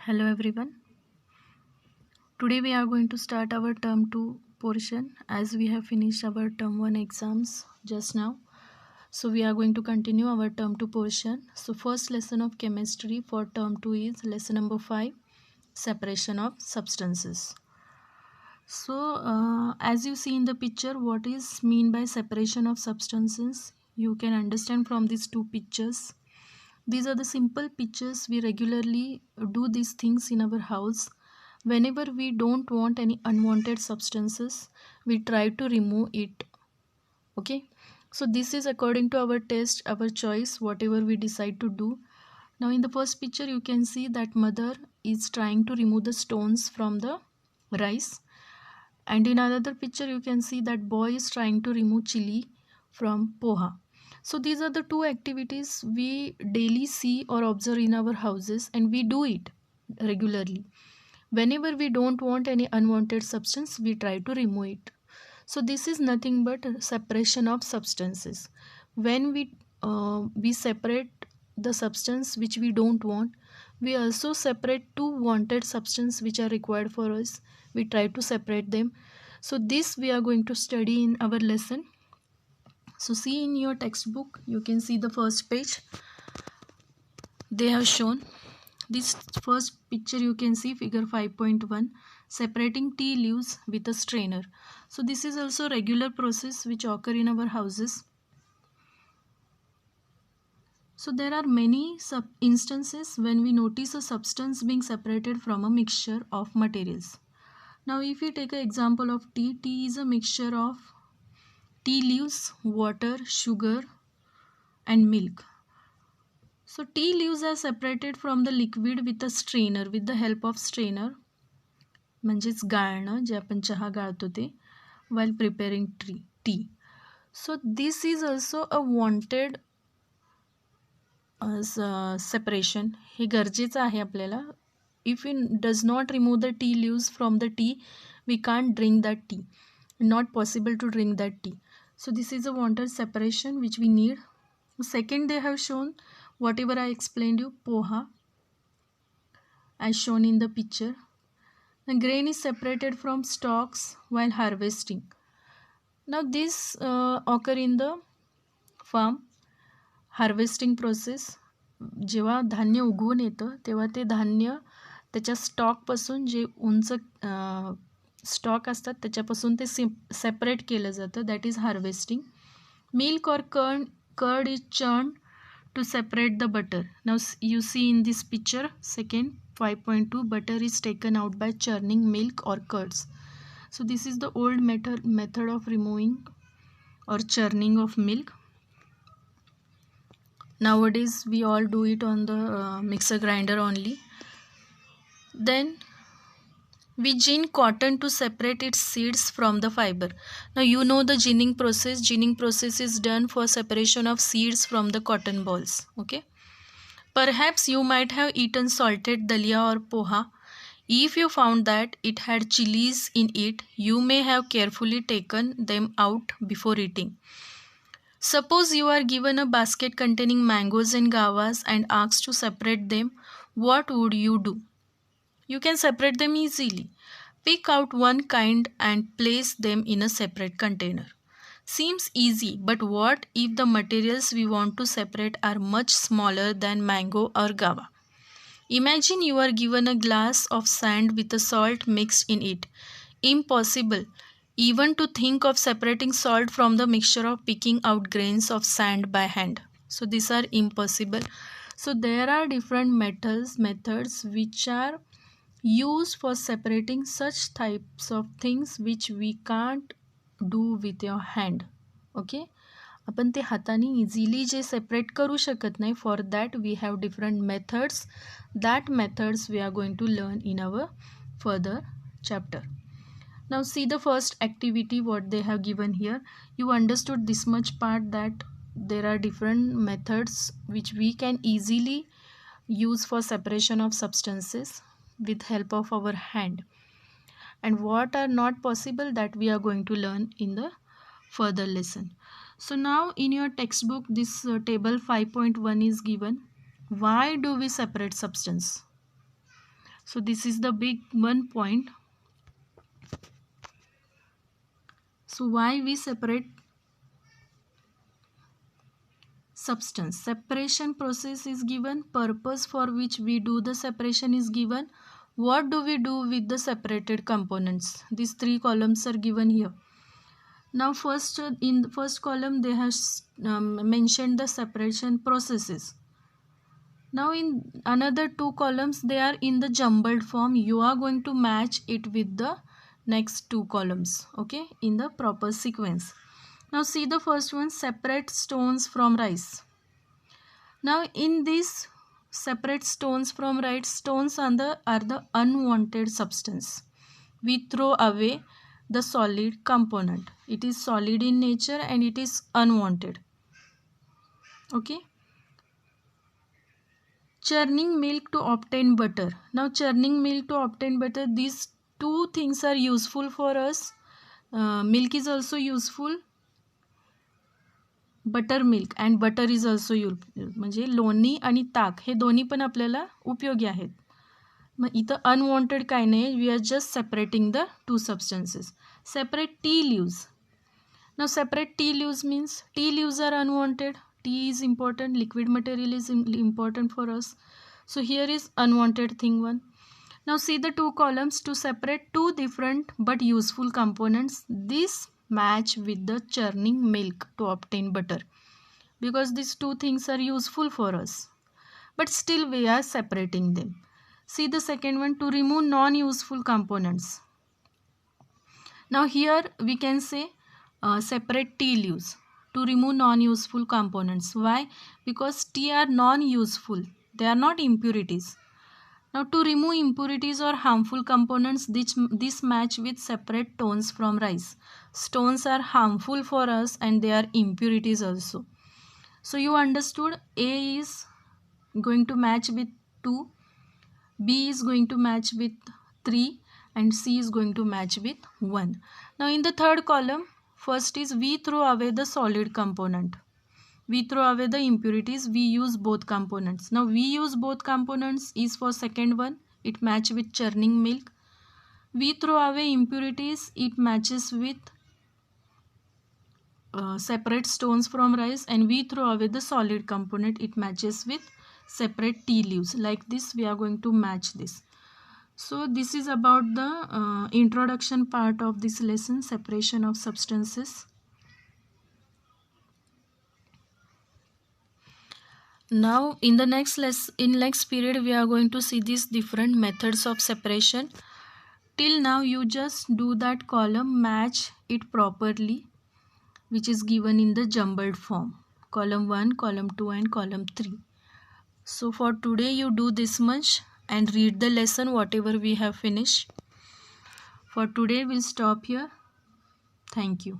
Hello everyone. Today we are going to start our term 2 portion as we have finished our term 1 exams just now. So we are going to continue our term 2 portion. So first lesson of chemistry for term 2 is lesson number 5, separation of substances. So as you see in the picture, what is mean by separation of substances? You can understand from these two pictures. These are the simple pictures. We regularly do these things in our house. Whenever we don't want any unwanted substances, we try to remove it. Okay. So this is according to our taste, our choice, whatever we decide to do. Now in the first picture, you can see that mother is trying to remove the stones from the rice. And in another picture, you can see that boy is trying to remove chili from poha. So these are the two activities we daily see or observe in our houses, and we do it regularly. Whenever we don't want any unwanted substance, we try to remove it. So this is nothing but separation of substances. When we separate the substance which we don't want, we also separate two wanted substance which are required for us. We try to separate them. So this we are going to study in our lesson. So see in your textbook, you can see the first page. They have shown this first picture. You can see figure 5.1, separating tea leaves with a strainer. So this is also regular process which occur in our houses. So there are many instances when we notice a substance being separated from a mixture of materials. Now if we take an example of tea, tea is a mixture of tea leaves, water, sugar and milk. So tea leaves are separated from the liquid with a strainer, with the help of strainer. म्हणजेच गाळणं, जे आपण चहा गाळतो ते, while preparing tea. So this is also a wanted separation. हे गरजेचं आहे आपल्याला. If we does not remove the tea leaves from the tea, we can't drink that tea. Not possible to drink that tea. So this is a wanted separation which we need. Second, they have shown whatever I explained you, poha, as shown in the picture. The grain is separated from stalks while harvesting. Now this occur in the farm harvesting process. जेव्हा धान्य उगवून येतं तेव्हा ते धान्य त्याच्या स्टॉकपासून, जे उंच stock असतात त्याच्यापासून ते सेपरेट केलं जातं. That is harvesting. मिल्क और curd is churn to separate the butter. Now you see in this picture, second 5.2, butter is taken out by churning milk or curds. So this is the old method of removing or churning of milk. Nowadays we all do it on the mixer grinder only. Then we gin cotton to separate its seeds from the fiber. Now you know the ginning process. Ginning process is done for separation of seeds from the cotton balls. Okay. Perhaps you might have eaten salted dalia or poha. If you found that it had chilies in it, you may have carefully taken them out before eating. Suppose you are given a basket containing mangoes and guavas and asked to separate them. What would you do? You can separate them easily. Pick out one kind and place them in a separate container. Seems easy, but what if the materials we want to separate are much smaller than mango or guava? Imagine you are given a glass of sand with a salt mixed in it. Impossible even to think of separating salt from the mixture of picking out grains of sand by hand. So these are impossible. So there are different methods which are used for separating such types of things which we can't do with your hand. Okay, आपण ते हाताने easily जे separate करू शकत नाही, for that we have different methods. That methods we are going to learn in our further chapter. Now see the first activity what they have given here. You understood this much part, that there are different methods which we can easily use for separation of substances with help of our hand, and what are not possible, that we are going to learn in the further lesson. So now in your textbook this table 5.1 is given. Why do we separate substance? So this is the big one point. So why we separate substance? Separation process is given, purpose for which we do the separation is given, what do we do with the separated components. These three columns are given here. Now first, in the first column they have mentioned the separation processes. Now in another two columns they are in the jumbled form. You are going to match it with the next two columns, okay, in the proper sequence. Now see the first one, separate stones from rice. Now in this separate stones from rice, stones are the unwanted substance. We throw away the solid component. It is solid in nature and it is unwanted. Okay. Churning milk to obtain butter. Now churning milk to obtain butter, these two things are useful for us. Milk is also useful, butter milk and butter is also म्हणजे लोणी आणि ताक हे दोन्ही पण आपल्याला उपयोगी आहेत. मग इथं unwanted काय नाही, we are just separating the two substances. Separate tea leaves. Now separate tea leaves means tea leaves are unwanted. Tea is important, liquid material is important for us. So here is unwanted thing one. Now see the two columns to separate two different but useful components. This match with the churning milk to obtain butter because these two things are useful for us, but still we are separating them. See the second one, to remove non-useful components. Now here we can say separate tea leaves to remove non-useful components. Why? Because tea are non-useful, they are not impurities. Now to remove impurities or harmful components, this match with separate stones from rice. Stones are harmful for us and they are impurities also. So you understood, A is going to match with 2, B is going to match with 3 and C is going to match with 1. Now in the third column, first is we throw away the solid component. We throw away the impurities, we use both components. Now we use both components is for second one, it match with churning milk. We throw away impurities, it matches with separate stones from rice, and we throw away the solid component, it matches with separate tea leaves. Like this we are going to match this. So this is about the introduction part of this lesson, separation of substances. Now in the next lesson, in next period, we are going to see these different methods of separation. Till now you just do that column, match it properly, which is given in the jumbled form, column 1, column 2 and column 3. So for today you do this much and read the lesson whatever we have finished. For today we'll stop here. Thank you.